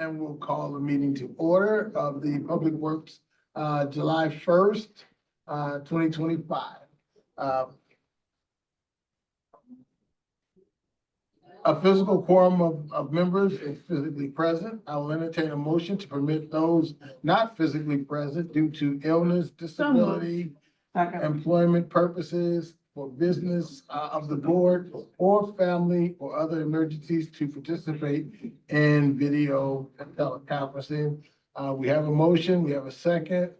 And we'll call the meeting to order of the Public Works, July 1st, 2025. A physical quorum of members is physically present. I will entertain a motion to permit those not physically present due to illness, disability, employment purposes, for business of the board, or family or other emergencies to participate in video teleconferencing. We have a motion, we have a second.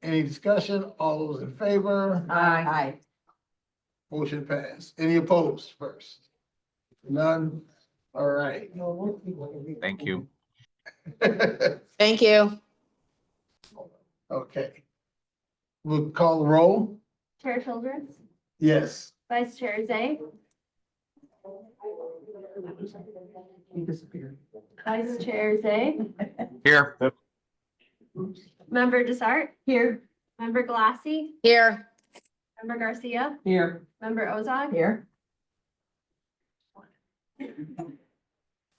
Any discussion? All those in favor? Aye. Motion passed. Any opposed first? None? All right. Thank you. Thank you. Okay. We'll call the roll. Chair Childress, Yes. Vice Chair Zay, He disappeared. Vice Chair Zay, Here. Member Desart, Here. Member Galassi, Here. Member Garcia, Here. Member Ozog. Here.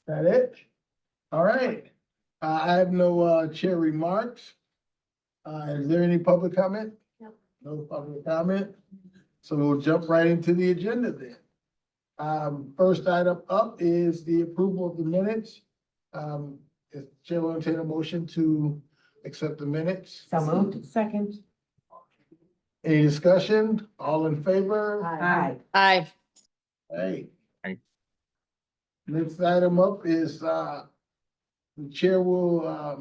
That it? All right. I have no chair remarks. Is there any public comment? No. No public comment. So we'll jump right into the agenda then. First item up is the approval of the minutes. Is Chair will entertain a motion to accept the minutes. So moved. Second. Any discussion? All in favor? Aye. Aye. Hey. Aye. Next item up is, the chair will,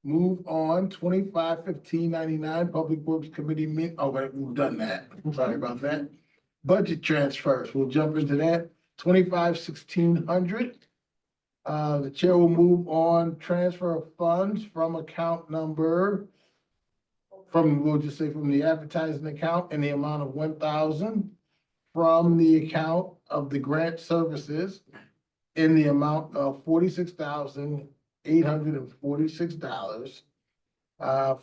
move on 25-15-99 Public Works Committee oh, wait, we've done that. Sorry about that. Budget transfers. We'll jump into that. 25-1600. The chair will move on transfer of funds from account number we'll just say from the advertising account in the amount of 1,000 from the account of the grant services in the amount of $46,846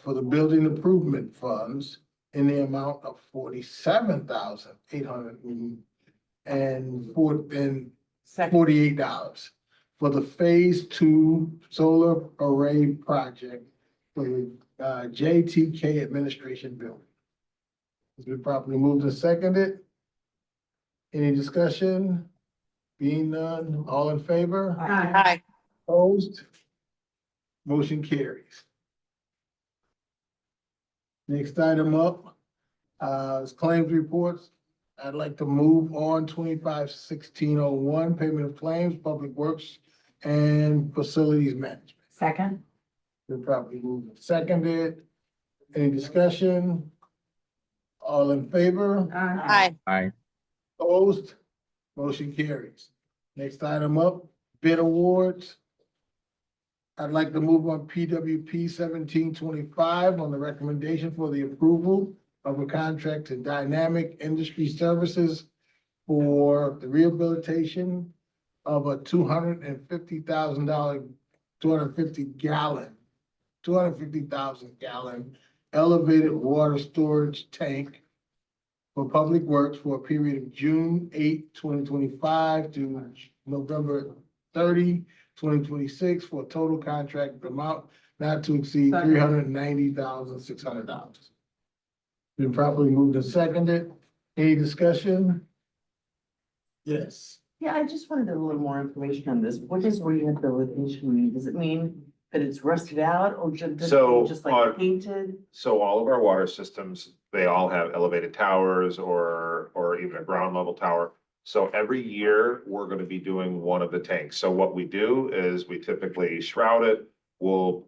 for the building improvement funds in the amount of $47,848 for the phase 2 solar array project for the JTK administration building. Has been properly moved and seconded. Any discussion? Being none, all in favor? Aye. Opposed? Motion carries. Next item up, is claims reports. I'd like to move on 25-1601 payment of claims, public works and facilities management. Second. Been properly moved and seconded. Any discussion? All in favor? Aye. Aye. Opposed? Motion carries. Next item up, bid awards. I'd like to move on PWP 1725 on the recommendation for the approval of a contract to Dynamic Industry Services for the rehabilitation of a $250,000, 250,000 gallon elevated water storage tank for Public Works for a period of June 8, 2025 to November 30, 2026 for a total contract amount not to exceed $390,600. Been properly moved and seconded. Any discussion? Yes. Yeah, I just wanted a little more information on this. What does rehabilitation mean? Does it mean that it's rusted out or So, just like painted? So all of our water systems, they all have elevated towers or even a ground level tower. So every year, we're gonna be doing one of the tanks. So what we do is we typically shroud it, we'll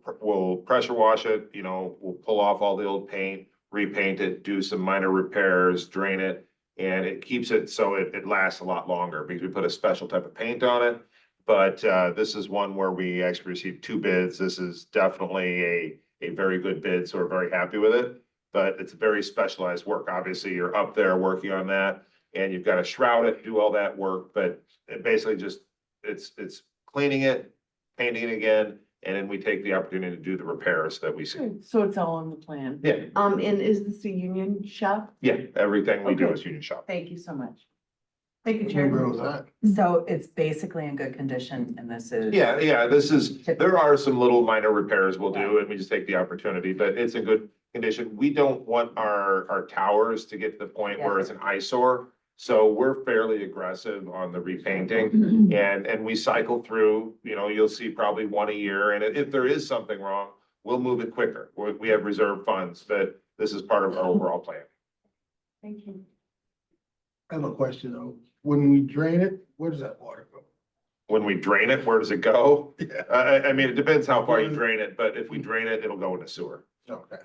pressure wash it, we'll pull off all the old paint, repaint it, do some minor repairs, drain it, and it keeps it so it lasts a lot longer because we put a special type of paint on it. But this is one where we actually received 2 bids. This is definitely a very good bid, so we're very happy with it. But it's very specialized work. Obviously, you're up there working on that and you've got to shroud it, do all that work, but it basically just, it's cleaning it, painting it again, and then we take the opportunity to do the repairs that we see. So it's all on the plan. Yeah, And is this a union shop? yeah, everything we do Okay. is union shop. Thank you so much. Thank you, Member Chair. Ozai. So it's basically in good condition and this is. Yeah, there are some little minor repairs we'll do and we just take the opportunity, but it's in good condition. We don't want our towers to get to the point where it's an eyesore. So we're fairly aggressive on the repainting and we cycle through, you'll see probably one a year. And if there is something wrong, we'll move it quicker. We have reserve funds, but this is part of our overall plan. Thank you. I have a question though. When we drain it, where does that water go? When we drain it, where does it go? Yeah. I mean, it depends how far you drain it, but if we drain it, it'll go in the sewer. Okay.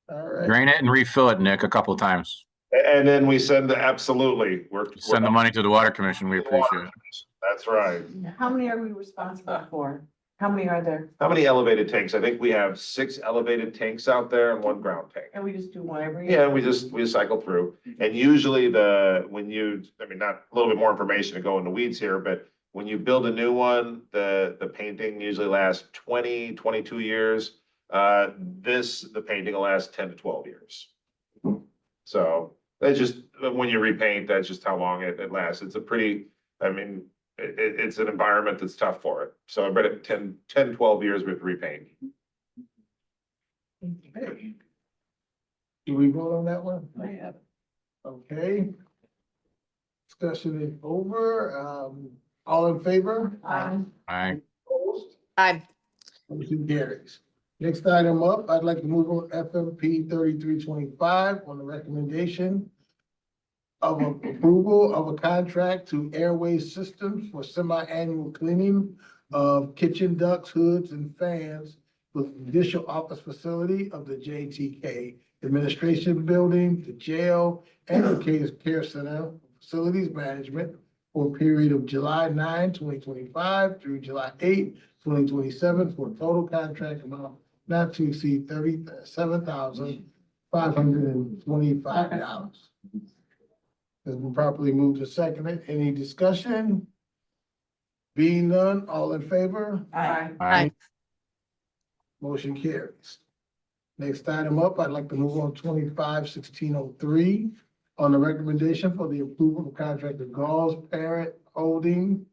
All right. Drain it and refill it, Nick, a couple of times. And then we absolutely, Send the money to the water commission. We appreciate it. That's right. How many are we responsible for? How many are there? How many elevated tanks? I think we have 6 elevated tanks out there and 1 ground tank. And we just do one every year? Yeah, we just cycle through. And usually not a little bit more information to go into weeds here, but when you build a new one, the painting usually lasts 20, 22 years. The painting will last 10 to 12 years. So that's just, when you repaint, that's just how long it lasts. It's it's an environment that's tough for it. So about 10, 12 years with repaint. Hey. Do we vote on that one? Yeah. Okay. Discussion is over. All in favor? Aye. Opposed? Aye. Motion carries. Next item up, I'd like to move on FMP 3325 on the recommendation of approval of a contract to Airways Systems for semi-annual cleaning of kitchen ducts, hoods, and fans with judicial office facility of the JTK Administration Building, the jail, and the care center facilities management for a period of July 9, 2025 through July 8, 2027 for a total contract amount not to exceed $37,525. Has been properly moved and seconded. Any discussion? Being none, all in favor? Aye. Aye. Motion carries. Next item up, I'd like to move on 25-1603 on the recommendation for the approval of contract of Gauls Parent Holding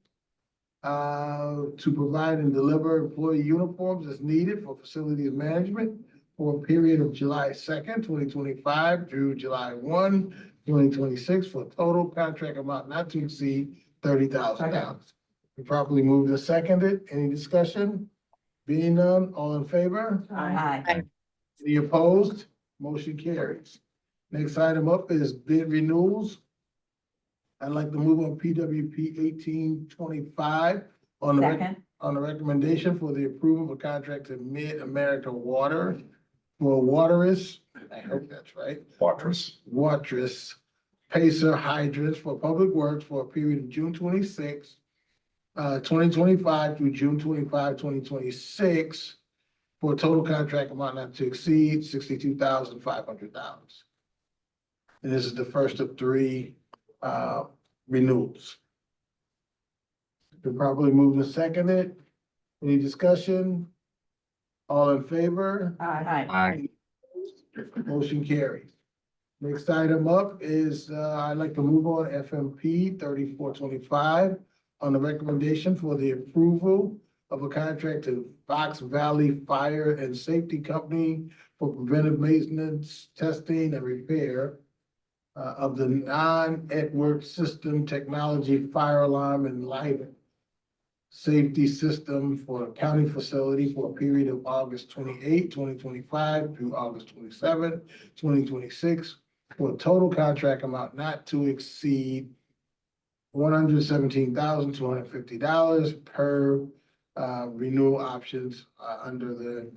to provide and deliver employee uniforms as needed for facilities management for a period of July 2nd, 2025 through July 1, 2026 for a total contract amount not to exceed $30,000. We properly moved and seconded. Any discussion? Being none, all in favor? Aye. Any opposed? Motion carries. Next item up is bid renewals. I'd like to move on PWP 1825 on the recommendation for the approval of a contract to Mid-America Water for Waterous, I hope that's right. Watrous Pacer hydrants for public works for a period of June 26, 2025 through June 25, 2026 for a total contract amount not to exceed $62,500. And this is the first of 3 renewals. Been properly moved and seconded. Any discussion? All in favor? Aye. Motion carries. Next item up is, I'd like to move on FMP 3425 on the recommendation for the approval of a contract to Fox Valley Fire and Safety Company for preventive maintenance, testing, and repair of the non-Edward system technology fire alarm and life safety system for a county facility for a period of August 28, 2025 through August 27, 2026 for a total contract amount not to exceed $117,250 per renewal options under the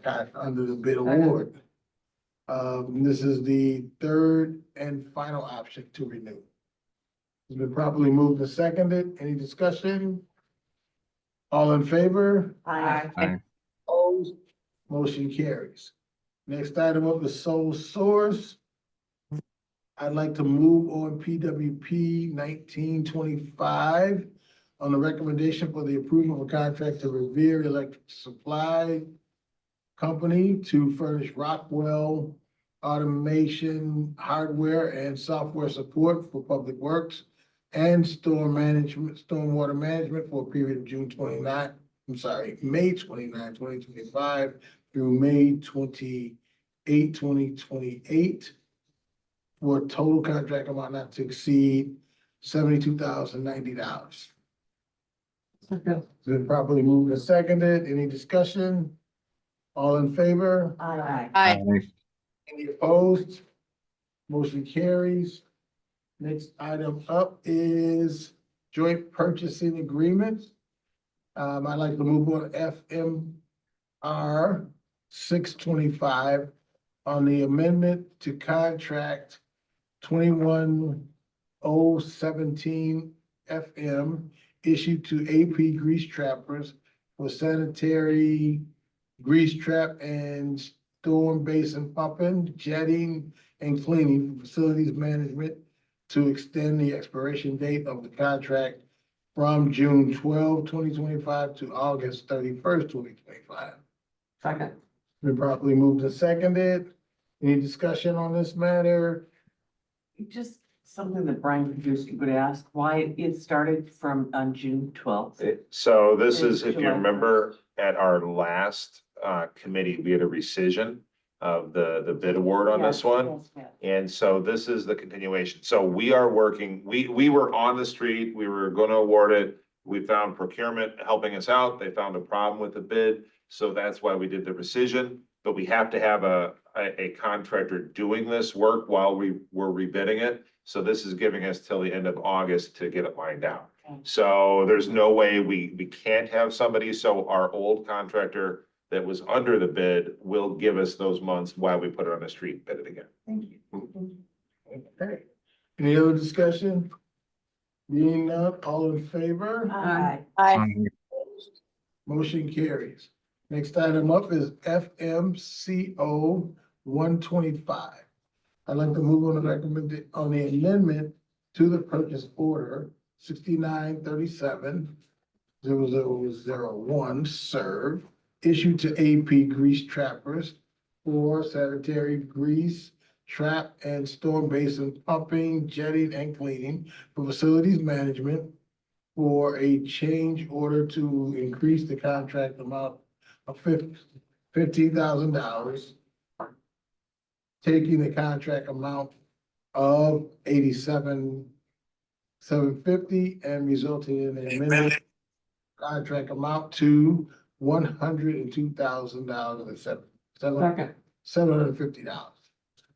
bid award. This is the 3rd and final option to renew. It's been properly moved and seconded. Any discussion? All in favor? Aye. Opposed? Motion carries. Next item up is sole source. I'd like to move on PWP 1925 on the recommendation for the approval of a contract to Revere Electric Supply Company to furnish Rockwell automation, hardware, and software support for public works and stormwater management for a period of May 29, 2025 through May 28, 2028, for a total contract amount not to exceed $72,090. Second. It's been properly moved and seconded. Any discussion? All in favor? Aye. Aye. Any opposed? Motion carries. Next item up is joint purchasing agreements. I'd like to move on FMR 625 on the amendment to contract 21017 FM issued to AP Grease Trappers for sanitary grease trap and storm basin pumping, jetting, and cleaning for facilities management to extend the expiration date of the contract from June 12, 2025 to August 31st, 2025. Second. Been properly moved and seconded. Any discussion on this matter? Just something that Brian could ask, why it started from on June 12th. So this is, if you July remember, at our last committee, we had a rescission of the bid award on this Yes, one. yes, yes. And so this is the continuation. So we are working, we were on the street, we were gonna award it. We found procurement helping us out. They found a problem with the bid. So that's why we did the rescission. But we have to have a contractor doing this work while we were rebidding it. So this is giving us till the end of August to get it lined out. Okay. So there's no way we can't have somebody. So our old contractor that was under the bid will give us those months while we put it on the street, bid it again. Thank you. Okay. Any other discussion? Being none, all in favor? Aye. Aye. Motion carries. Next item up is FMCO 125. I'd like to move on the the amendment to the purchase order 6937-0001 serve issued to AP Grease Trappers for sanitary grease, trap, and storm basin pumping, jetting, and cleaning for facilities management for a change order to increase the contract amount of $15,000, taking the contract amount of $87,750 and resulting in an amendment contract amount to $102,000 and Second. $750,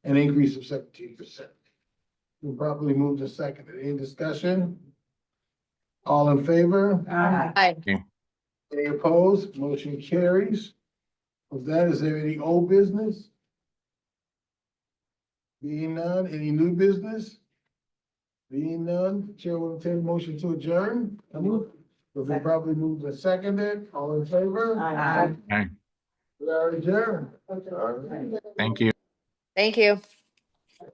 an increase of 17%. Been properly moved and seconded. Any discussion? All in favor? Aye. Any opposed? Motion carries. With that, is there any old business? Being none, any new business? Being none, Chair will take a motion to adjourn. Will be properly moved and seconded. All in favor? Aye. Aye. We are adjourned. Thank you. Thank you.